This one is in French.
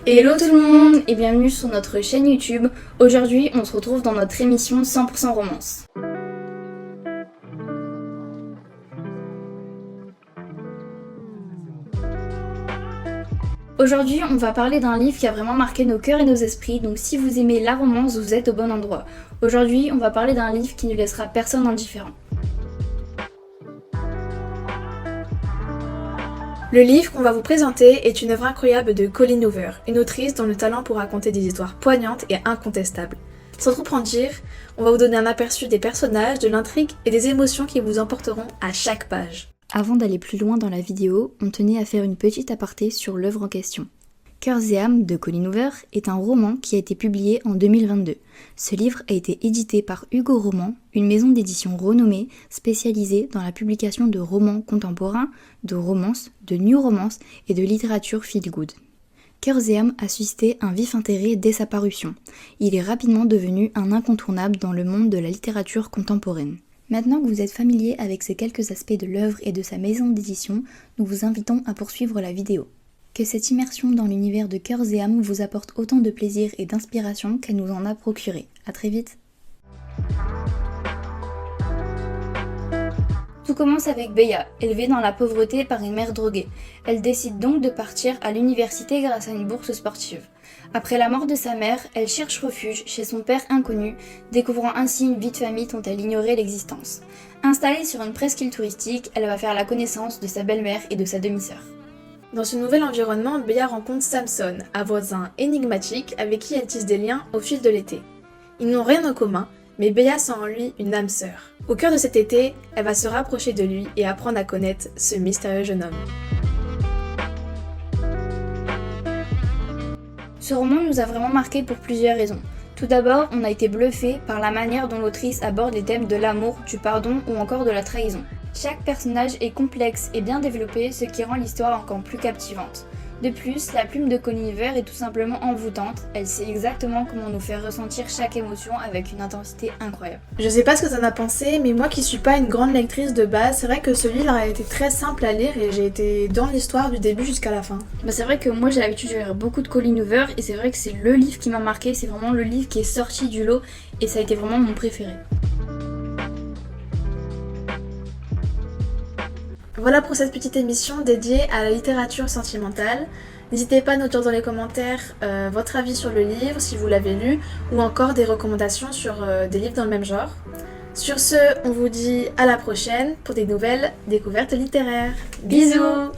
Hello tout le monde et bienvenue sur notre chaîne YouTube. Aujourd'hui, on se retrouve dans notre émission 100% romance. Aujourd'hui, on va parler d'un livre qui a vraiment marqué nos cœurs et nos esprits, donc si vous aimez la romance, vous êtes au bon endroit. Aujourd'hui, on va parler d'un livre qui ne laissera personne indifférent. Le livre qu'on va vous présenter est une œuvre incroyable de Colleen Hoover, une autrice dont le talent pour raconter des histoires poignantes est incontestable. Sans trop en dire, on va vous donner un aperçu des personnages, de l'intrigue et des émotions qui vous emporteront à chaque page. Avant d'aller plus loin dans la vidéo, on tenait à faire une petite aparté sur l'œuvre en question. Cœurs et âmes de Colleen Hoover est un roman qui a été publié en 2022. Ce livre a été édité par Hugo Roman, une maison d'édition renommée spécialisée dans la publication de romans contemporains, de romances, de new romance et de littérature feel good. Cœurs et âmes a suscité un vif intérêt dès sa parution. Il est rapidement devenu un incontournable dans le monde de la littérature contemporaine. Maintenant que vous êtes familier avec ces quelques aspects de l'œuvre et de sa maison d'édition, nous vous invitons à poursuivre la vidéo. Que cette immersion dans l'univers de Cœurs et âmes vous apporte autant de plaisir et d'inspiration qu'elle nous en a procuré. A très vite. Tout commence avec Bea, élevée dans la pauvreté par une mère droguée. Elle décide donc de partir à l'université grâce à une bourse sportive. Après la mort de sa mère, elle cherche refuge chez son père inconnu, découvrant ainsi une vie de famille dont elle ignorait l'existence. Installée sur une presqu'île touristique, elle va faire la connaissance de sa belle-mère et de sa demi-sœur. Dans ce nouvel environnement, Bea rencontre Samson, un voisin énigmatique avec qui elle tisse des liens au fil de l'été. Ils n'ont rien en commun, mais Bea sent en lui une âme sœur. Au cœur de cet été, elle va se rapprocher de lui et apprendre à connaître ce mystérieux jeune homme. Ce roman nous a vraiment marqué pour plusieurs raisons. Tout d'abord, on a été bluffé par la manière dont l'autrice aborde les thèmes de l'amour, du pardon ou encore de la trahison. Chaque personnage est complexe et bien développé, ce qui rend l'histoire encore plus captivante. De plus, la plume de Colleen Hoover est tout simplement envoûtante, elle sait exactement comment nous faire ressentir chaque émotion avec une intensité incroyable. Je sais pas ce que t'en as pensé, mais moi qui suis pas une grande lectrice de base, c'est vrai que ce livre a été très simple à lire et j'ai été dans l'histoire du début jusqu'à la fin. C'est vrai que moi j'ai l'habitude de lire beaucoup de Colleen Hoover et c'est vrai que c'est le livre qui m'a marqué, c'est vraiment le livre qui est sorti du lot et ça a été vraiment mon préféré. Voilà pour cette petite émission dédiée à la littérature sentimentale. N'hésitez pas à nous dire dans les commentaires votre avis sur le livre, si vous l'avez lu, ou encore des recommandations sur des livres dans le même genre. Sur ce, on vous dit à la prochaine pour des nouvelles découvertes littéraires. Bisous!